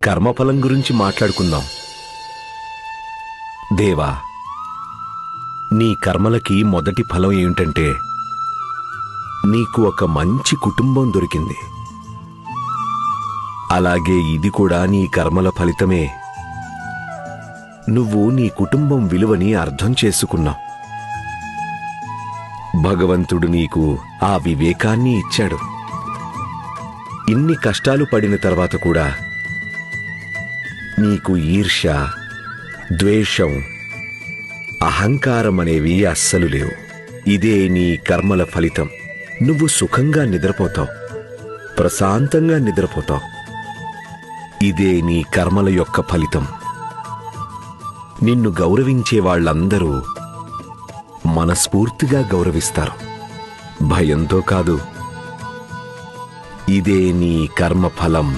కర్మఫలం గురించి మాట్లాడుకుందాం. దేవా, నీ కర్మలకి మొదటి ఫలం ఏమిటంటే నీకు ఒక మంచి కుటుంబం దొరికింది. అలాగే ఇది కూడా నీ కర్మల ఫలితమే. నువ్వు నీ కుటుంబం విలువని అర్థం చేసుకున్నావు. భగవంతుడు నీకు ఆ వివేకాన్ని ఇచ్చాడు. ఇన్ని కష్టాలు పడిన తర్వాత కూడా నీకు ఈర్ష్య, ద్వేషం, అహంకారం అనేవి అస్సలు లేవు. ఇదే నీ కర్మల ఫలితం. నువ్వు సుఖంగా నిద్రపోతావు, ప్రశాంతంగా నిద్రపోతావు. ఇదే నీ కర్మల యొక్క ఫలితం. నిన్ను గౌరవించే వాళ్ళందరూ మనస్ఫూర్తిగా గౌరవిస్తారు, భయంతో కాదు. ఇదే నీ కర్మ ఫలం.